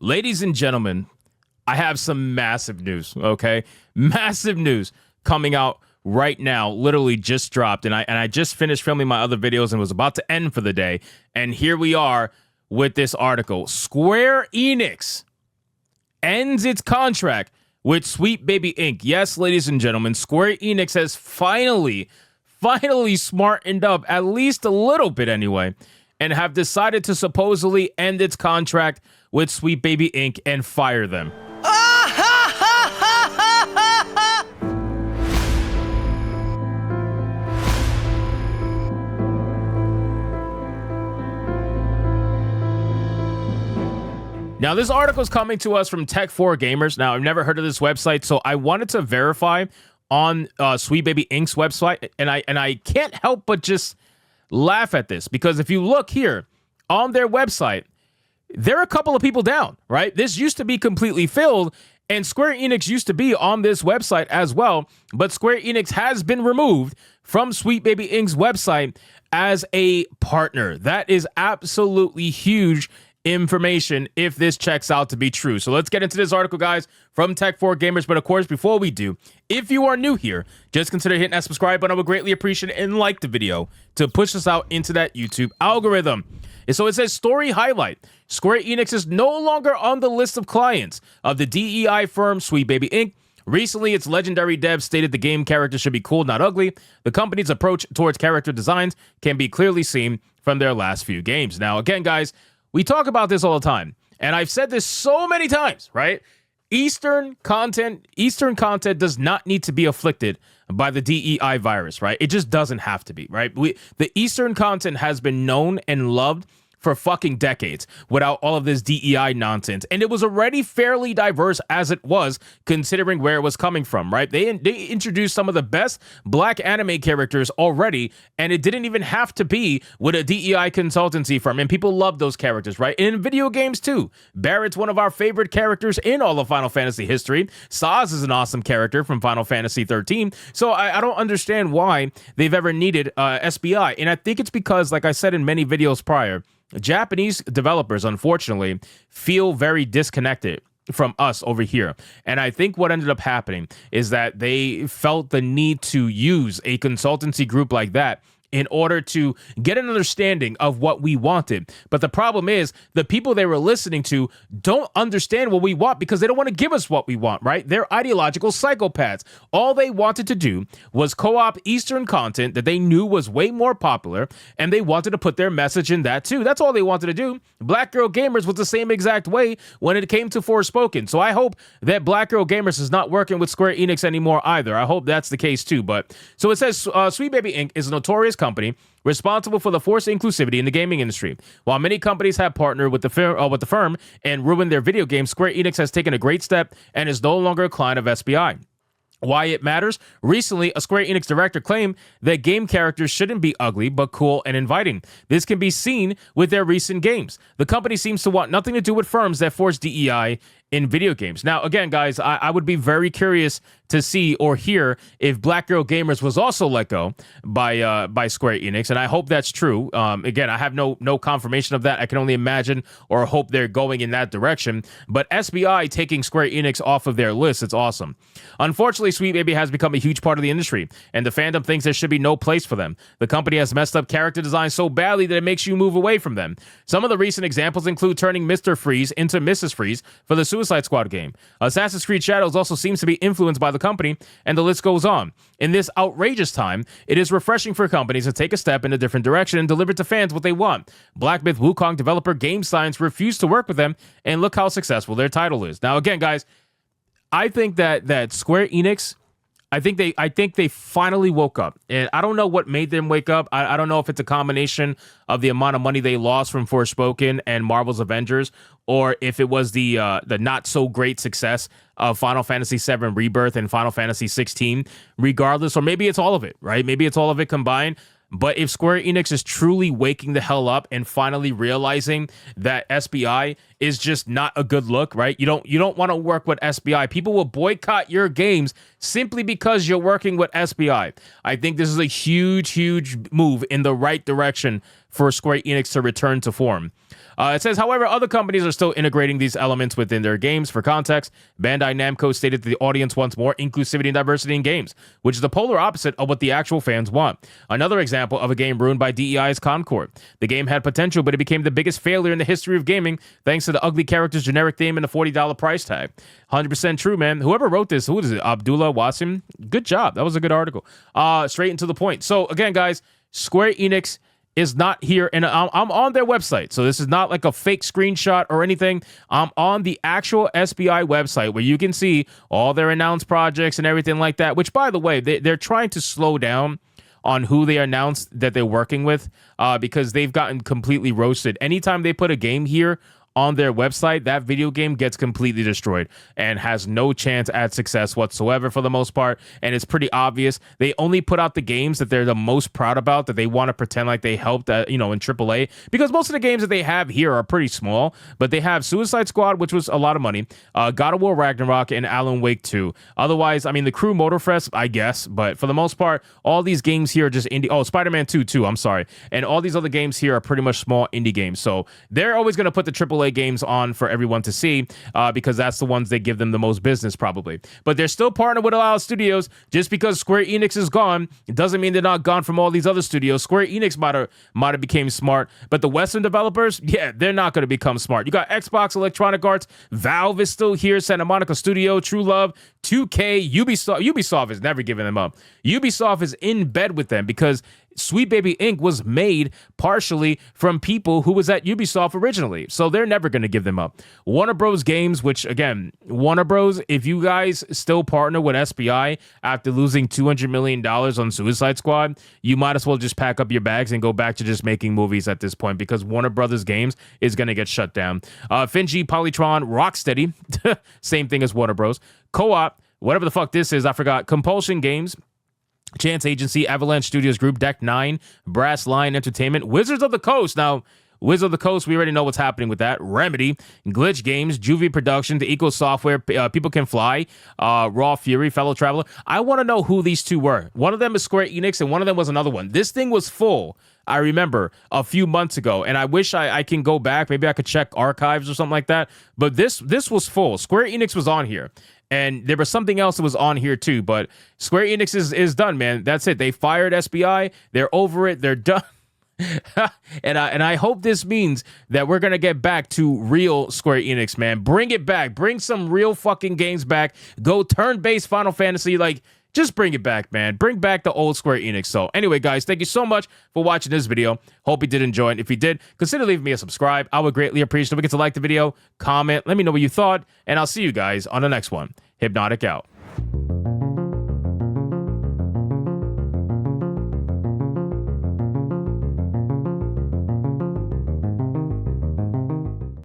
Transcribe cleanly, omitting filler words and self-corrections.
Ladies and gentlemen, I have some massive news, okay? Massive news coming out right now, literally just dropped. And I just finished filming my other videos and was about to end for the day. And here we are with this article. Square Enix ends its contract with Sweet Baby Inc. Yes, ladies and gentlemen, Square Enix has finally smartened up, at least a little bit anyway, and have decided to supposedly end its contract with Sweet Baby Inc. and fire them. Now, this article is coming to us from Tech4Gamers. Now, I've never heard of this website, so I wanted to verify on Sweet Baby Inc.'s website, and I can't help but just laugh at this, because if you look here on their website, there are a couple of people down, right? This used to be completely filled, and Square Enix used to be on this website as well, but Square Enix has been removed from Sweet Baby Inc.'s website as a partner. That is absolutely huge information if this checks out to be true. So let's get into this article, guys, from Tech4Gamers. But of course, before we do, if you are new here, just consider hitting that subscribe button. I would greatly appreciate it, and like the video to push us out into that YouTube algorithm. And so it says, story highlight: Square Enix is no longer on the list of clients of the DEI firm Sweet Baby Inc. Recently, its legendary devs stated the game characters should be cool, not ugly. The company's approach towards character designs can be clearly seen from their last few games. Now, again, guys, we talk about this all the time, and I've said this so many times, right? Eastern content does not need to be afflicted by the DEI virus, right? It just doesn't have to be, right? The Eastern content has been known and loved for fucking decades without all of this DEI nonsense. And it was already fairly diverse as it was, considering where it was coming from, right? They introduced some of the best black anime characters already, and it didn't even have to be with a DEI consultancy firm. And people love those characters, right? And in video games too. Barrett's one of our favorite characters in all of Final Fantasy history. Saz is an awesome character from Final Fantasy 13. So I don't understand why they've ever needed SBI. And I think it's because, like I said in many videos prior, Japanese developers, unfortunately, feel very disconnected from us over here. And I think what ended up happening is that they felt the need to use a consultancy group like that in order to get an understanding of what we wanted. But the problem is, the people they were listening to don't understand what we want because they don't want to give us what we want, right? They're ideological psychopaths. All they wanted to do was co-op Eastern content that they knew was way more popular, and they wanted to put their message in that too. That's all they wanted to do. Black Girl Gamers was the same exact way when it came to Forspoken. So I hope that Black Girl Gamers is not working with Square Enix anymore either. I hope that's the case too. But so it says Sweet Baby Inc. is a notorious company responsible for the forced inclusivity in the gaming industry. While many companies have partnered with the firm and ruined their video games, Square Enix has taken a great step and is no longer a client of SBI. Why it matters? Recently, a Square Enix director claimed that game characters shouldn't be ugly, but cool and inviting. This can be seen with their recent games. The company seems to want nothing to do with firms that force DEI in video games. Now, again, guys, I would be very curious to see or hear if Black Girl Gamers was also let go by Square Enix, and I hope that's true. Again, I have no confirmation of that. I can only imagine or hope they're going in that direction. But SBI taking Square Enix off of their list, it's awesome. Unfortunately, Sweet Baby has become a huge part of the industry, and the fandom thinks there should be no place for them. The company has messed up character design so badly that it makes you move away from them. Some of the recent examples include turning Mr. Freeze into Mrs. Freeze for the Suicide Squad game. Assassin's Creed Shadows also seems to be influenced by the company, and the list goes on. In this outrageous time, it is refreshing for companies to take a step in a different direction and deliver to fans what they want. Black Myth Wukong developer Game Science refused to work with them, and look how successful their title is. Now, again, guys, I think that Square Enix, I think they finally woke up, and I don't know what made them wake up. I don't know if it's a combination of the amount of money they lost from Forspoken and Marvel's Avengers, or if it was the not so great success of Final Fantasy VII Rebirth and Final Fantasy 16. Regardless, or maybe it's all of it, right? Maybe it's all of it combined. But if Square Enix is truly waking the hell up and finally realizing that SBI is just not a good look, right? You don't want to work with SBI. People will boycott your games simply because you're working with SBI. I think this is a huge move in the right direction for Square Enix to return to form. It says, however, other companies are still integrating these elements within their games. For context, Bandai Namco stated that the audience wants more inclusivity and diversity in games, which is the polar opposite of what the actual fans want. Another example of a game ruined by DEI is Concord. The game had potential, but it became the biggest failure in the history of gaming thanks to the ugly character's generic theme and the $40 price tag. 100% true, man. Whoever wrote this, who is it? Abdullah Wasim? Good job. That was a good article. Straight into the point. So, again, guys, Square Enix is not here, and I'm on their website, so this is not like a fake screenshot or anything. I'm on the actual SBI website where you can see all their announced projects and everything like that, which, by the way, they're trying to slow down on who they announced that they're working with because they've gotten completely roasted. Anytime they put a game here on their website, that video game gets completely destroyed and has no chance at success whatsoever for the most part. And it's pretty obvious. They only put out the games that they're the most proud about, that they want to pretend like they helped, in AAA, because most of the games that they have here are pretty small, but they have Suicide Squad, which was a lot of money, God of War Ragnarok, and Alan Wake 2. Otherwise, I mean, the Crew Motorfest, I guess, but for the most part, all these games here are just indie. Oh, Spider-Man 2 too, I'm sorry. And all these other games here are pretty much small indie games. So they're always going to put the AAA games on for everyone to see because that's the ones that give them the most business probably. But they're still partnered with a lot of studios. Just because Square Enix is gone, it doesn't mean they're not gone from all these other studios. Square Enix might have became smart, but the Western developers, yeah, they're not going to become smart. You got Xbox, Electronic Arts, Valve is still here, Santa Monica Studio, True Love, 2K, Ubisoft. Ubisoft is never giving them up. Ubisoft is in bed with them because Sweet Baby Inc. was made partially from people who was at Ubisoft originally. So they're never going to give them up. Warner Bros. Games, which again, Warner Bros., if you guys still partner with SBI after losing $200 million on Suicide Squad, you might as well just pack up your bags and go back to just making movies at this point because Warner Brothers Games is going to get shut down. Finji, Polytron, Rocksteady, same thing as Warner Bros. Co-op, whatever the fuck this is, I forgot. Compulsion Games, Chance Agency, Avalanche Studios Group, Deck 9, Brass Line Entertainment, Wizards of the Coast. Now, Wizards of the Coast, we already know what's happening with that. Remedy, Glitch Games, Juvie Productions, The Eco Software, People Can Fly, Raw Fury, Fellow Traveler. I want to know who these two were. One of them is Square Enix, and one of them was another one. This thing was full, I remember, a few months ago, and I wish I can go back. Maybe I could check archives or something like that. But this was full. Square Enix was on here. And there was something else that was on here too, but Square Enix is done, man. That's it. They fired SBI. They're over it. They're done. and I hope this means that we're gonna get back to real Square Enix, man. Bring it back. Bring some real fucking games back. Go turn-based Final Fantasy. Like, just bring it back, man. Bring back the old Square Enix. So anyway, guys, thank you so much for watching this video. Hope you did enjoy it. If you did, consider leaving me a subscribe. I would greatly appreciate it. Don't forget to like the video, comment, let me know what you thought, and I'll see you guys on the next one. Hypnotic out.